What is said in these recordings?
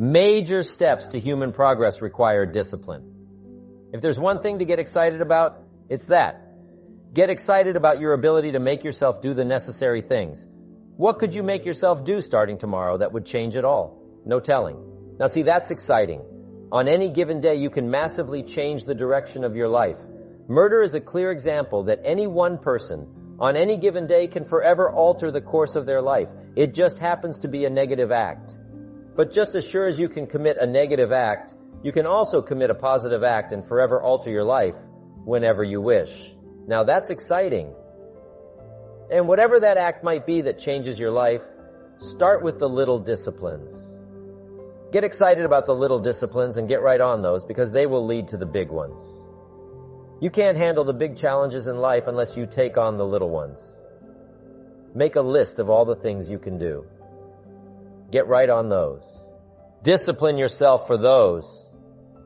Major steps to human progress require discipline. If there's one thing to get excited about, it's that. Get excited about your ability to make yourself do the necessary things. What could you make yourself do starting tomorrow that would change it all? No telling. Now see, that's exciting. On any given day, you can massively change the direction of your life. Murder is a clear example that any one person on any given day can forever alter the course of their life. It just happens to be a negative act. But just as sure as you can commit a negative act, you can also commit a positive act and forever alter your life whenever you wish. Now that's exciting. And whatever that act might be that changes your life, start with the little disciplines. Get excited about the little disciplines and get right on those because they will lead to the big ones. You can't handle the big challenges in life unless you take on the little ones. Make a list of all the things you can do. Get right on those. Discipline yourself for those,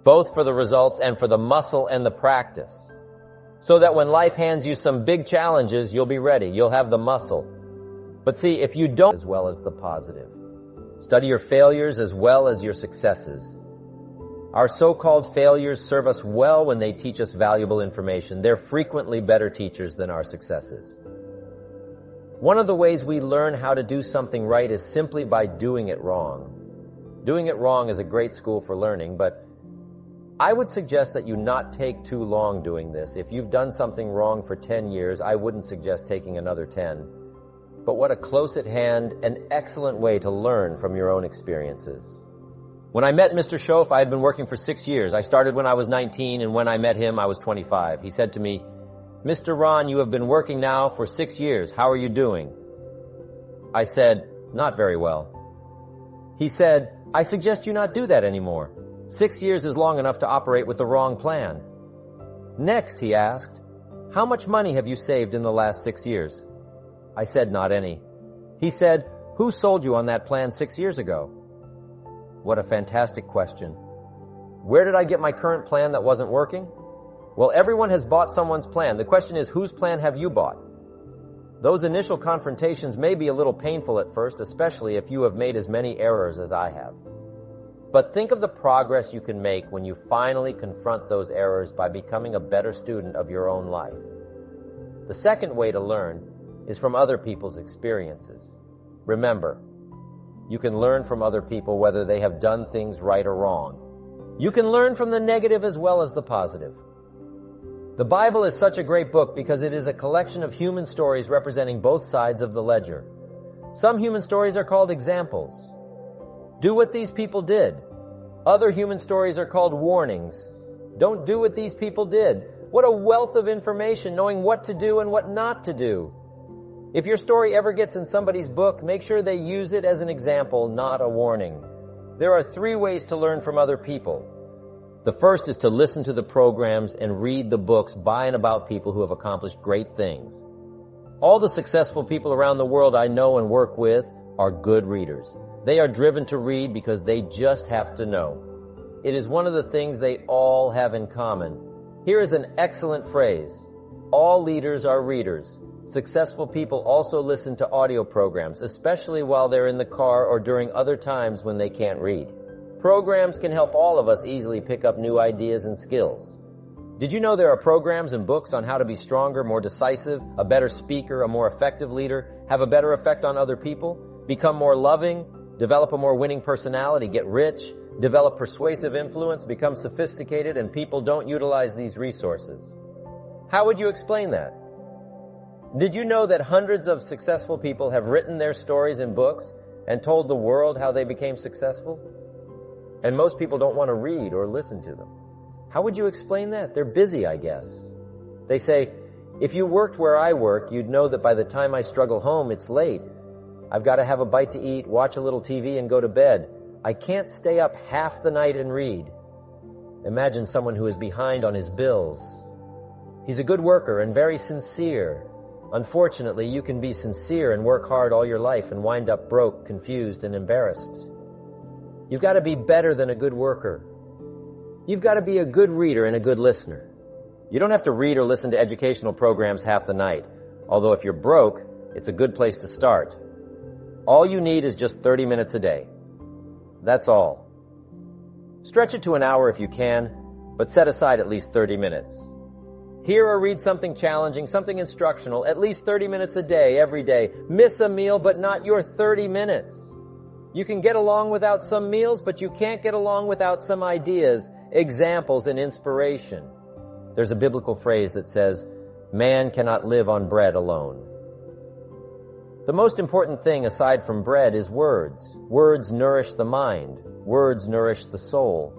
both for the results and for the muscle and the practice, so that when life hands you some big challenges, you'll be ready. You'll have the muscle. But see, if you don't, as well as the positive. Study your failures as well as your successes. Our so-called failures serve us well when they teach us valuable information. They're frequently better teachers than our successes. One of the ways we learn how to do something right is simply by doing it wrong. Doing it wrong is a great school for learning, but I would suggest that you not take too long doing this. If you've done something wrong for 10 years, I wouldn't suggest taking another 10. But what a close at hand and excellent way to learn from your own experiences. When I met Mr. Schoaf, I had been working for 6 years. I started when I was 19, and when I met him, I was 25. He said to me, "Mr. Rohn, you have been working now for 6 years. How are you doing?" I said, "Not very well." He said, "I suggest you not do that anymore. 6 years is long enough to operate with the wrong plan." Next, he asked, "How much money have you saved in the last 6 years?" I said, "Not any." He said, "Who sold you on that plan 6 years ago?" What a fantastic question. Where did I get my current plan that wasn't working? Well, everyone has bought someone's plan. The question is, whose plan have you bought? Those initial confrontations may be a little painful at first, especially if you have made as many errors as I have. But think of the progress you can make when you finally confront those errors by becoming a better student of your own life. The second way to learn is from other people's experiences. Remember, you can learn from other people whether they have done things right or wrong. You can learn from the negative as well as the positive. The Bible is such a great book because it is a collection of human stories representing both sides of the ledger. Some human stories are called examples. Do what these people did. Other human stories are called warnings. Don't do what these people did. What a wealth of information knowing what to do and what not to do. If your story ever gets in somebody's book, make sure they use it as an example, not a warning. There are 3 ways to learn from other people. The first is to listen to the programs and read the books by and about people who have accomplished great things. All the successful people around the world I know and work with are good readers. They are driven to read because they just have to know. It is one of the things they all have in common. Here is an excellent phrase. All leaders are readers. Successful people also listen to audio programs, especially while they're in the car or during other times when they can't read. Programs can help all of us easily pick up new ideas and skills. Did you know there are programs and books on how to be stronger, more decisive, a better speaker, a more effective leader, have a better effect on other people, become more loving, develop a more winning personality, get rich, develop persuasive influence, become sophisticated, and people don't utilize these resources? How would you explain that? Did you know that hundreds of successful people have written their stories in books and told the world how they became successful? And most people don't want to read or listen to them. How would you explain that? They're busy, I guess. They say, if you worked where I work, you'd know that by the time I struggle home, it's late. I've got to have a bite to eat, watch a little TV, and go to bed. I can't stay up half the night and read. Imagine someone who is behind on his bills. He's a good worker and very sincere. Unfortunately, you can be sincere and work hard all your life and wind up broke, confused, and embarrassed. You've got to be better than a good worker. You've got to be a good reader and a good listener. You don't have to read or listen to educational programs half the night, although if you're broke, it's a good place to start. All you need is just 30 minutes a day. That's all. Stretch it to an hour if you can, but set aside at least 30 minutes. Hear or read something challenging, something instructional, at least 30 minutes a day, every day. Miss a meal, but not your 30 minutes. You can get along without some meals, but you can't get along without some ideas, examples, and inspiration. There's a biblical phrase that says, "Man cannot live on bread alone." The most important thing aside from bread is words. Words nourish the mind. Words nourish the soul.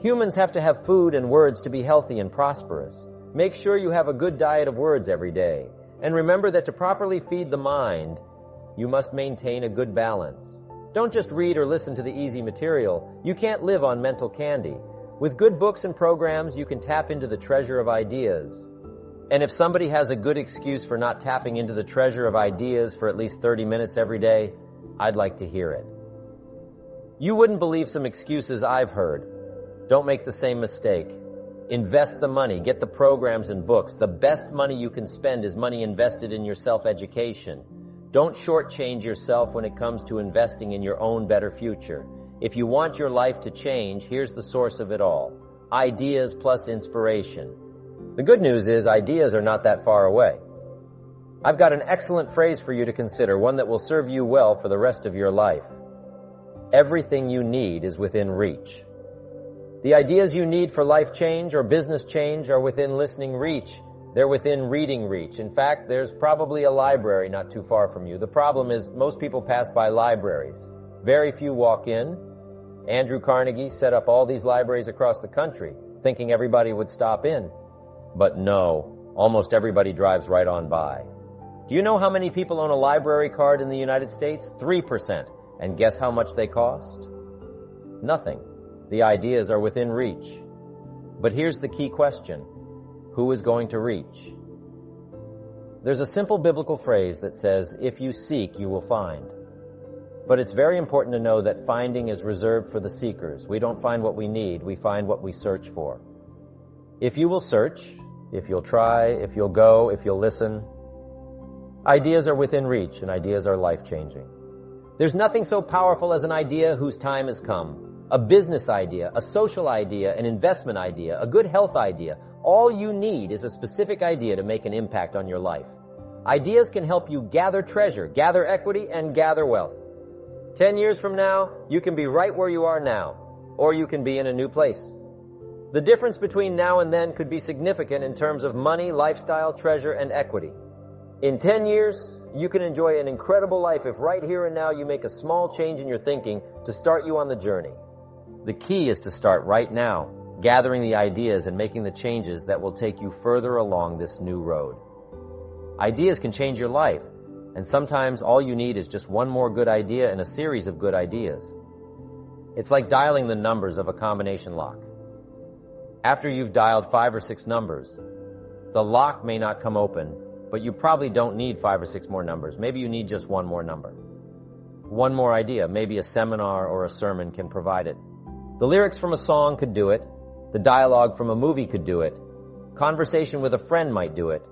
Humans have to have food and words to be healthy and prosperous. Make sure you have a good diet of words every day. And remember that to properly feed the mind, you must maintain a good balance. Don't just read or listen to the easy material. You can't live on mental candy. With good books and programs, you can tap into the treasure of ideas. And if somebody has a good excuse for not tapping into the treasure of ideas for at least 30 minutes every day, I'd like to hear it. You wouldn't believe some excuses I've heard. Don't make the same mistake. Invest the money. Get the programs and books. The best money you can spend is money invested in your self-education. Don't shortchange yourself when it comes to investing in your own better future. If you want your life to change, here's the source of it all. Ideas plus inspiration. The good news is ideas are not that far away. I've got an excellent phrase for you to consider, one that will serve you well for the rest of your life. Everything you need is within reach. The ideas you need for life change or business change are within listening reach. They're within reading reach. In fact, there's probably a library not too far from you. The problem is most people pass by libraries. Very few walk in. Andrew Carnegie set up all these libraries across the country, thinking everybody would stop in. But no, almost everybody drives right on by. Do you know how many people own a library card in the United States? 3%. And guess how much they cost? Nothing. The ideas are within reach. But here's the key question. Who is going to reach? There's a simple biblical phrase that says, "If you seek, you will find." But it's very important to know that finding is reserved for the seekers. We don't find what we need, we find what we search for. If you will search, if you'll try, if you'll go, if you'll listen, ideas are within reach and ideas are life-changing. There's nothing so powerful as an idea whose time has come. A business idea, a social idea, an investment idea, a good health idea. All you need is a specific idea to make an impact on your life. Ideas can help you gather treasure, gather equity, and gather wealth. 10 years from now, you can be right where you are now, or you can be in a new place. The difference between now and then could be significant in terms of money, lifestyle, treasure, and equity. In 10 years, you can enjoy an incredible life if right here and now you make a small change in your thinking to start you on the journey. The key is to start right now, gathering the ideas and making the changes that will take you further along this new road. Ideas can change your life, and sometimes all you need is just one more good idea and a series of good ideas. It's like dialing the numbers of a combination lock. After you've dialed 5 or 6 numbers, the lock may not come open, but you probably don't need 5 or 6 more numbers. Maybe you need just one more number. One more idea, maybe a seminar or a sermon can provide it. The lyrics from a song could do it. The dialogue from a movie could do it. Conversation with a friend might do it.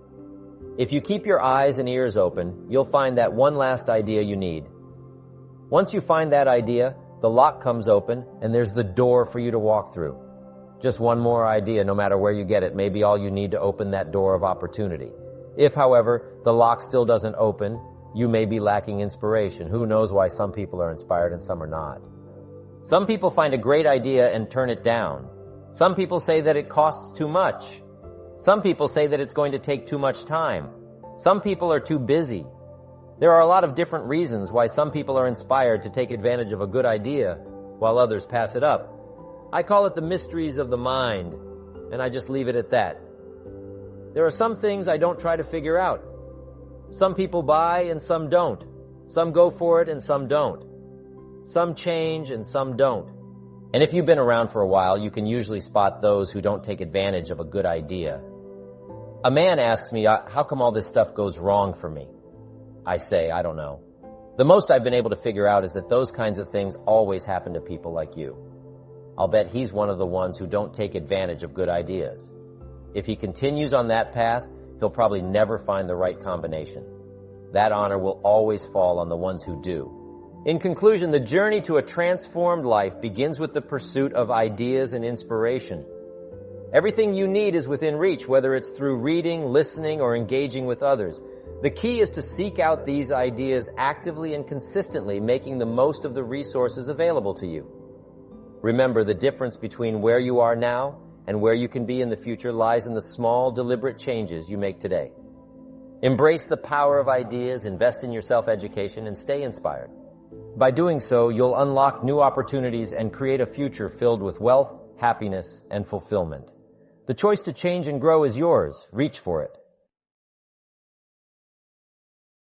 If you keep your eyes and ears open, you'll find that one last idea you need. Once you find that idea, the lock comes open and there's the door for you to walk through. Just one more idea, no matter where you get it, may be all you need to open that door of opportunity. If, however, the lock still doesn't open, you may be lacking inspiration. Who knows why some people are inspired and some are not. Some people find a great idea and turn it down. Some people say that it costs too much. Some people say that it's going to take too much time. Some people are too busy. There are a lot of different reasons why some people are inspired to take advantage of a good idea while others pass it up. I call it the mysteries of the mind, and I just leave it at that. There are some things I don't try to figure out. Some people buy and some don't. Some go for it and some don't. Some change and some don't. And if you've been around for a while, you can usually spot those who don't take advantage of a good idea. A man asks me, how come all this stuff goes wrong for me? I say, I don't know. The most I've been able to figure out is that those kinds of things always happen to people like you. I'll bet he's one of the ones who don't take advantage of good ideas. If he continues on that path, he'll probably never find the right combination. That honor will always fall on the ones who do. In conclusion, the journey to a transformed life begins with the pursuit of ideas and inspiration. Everything you need is within reach, whether it's through reading, listening, or engaging with others. The key is to seek out these ideas actively and consistently, making the most of the resources available to you. Remember, the difference between where you are now and where you can be in the future lies in the small, deliberate changes you make today. Embrace the power of ideas, invest in your self-education, and stay inspired. By doing so, you'll unlock new opportunities and create a future filled with wealth, happiness, and fulfillment. The choice to change and grow is yours. Reach for it.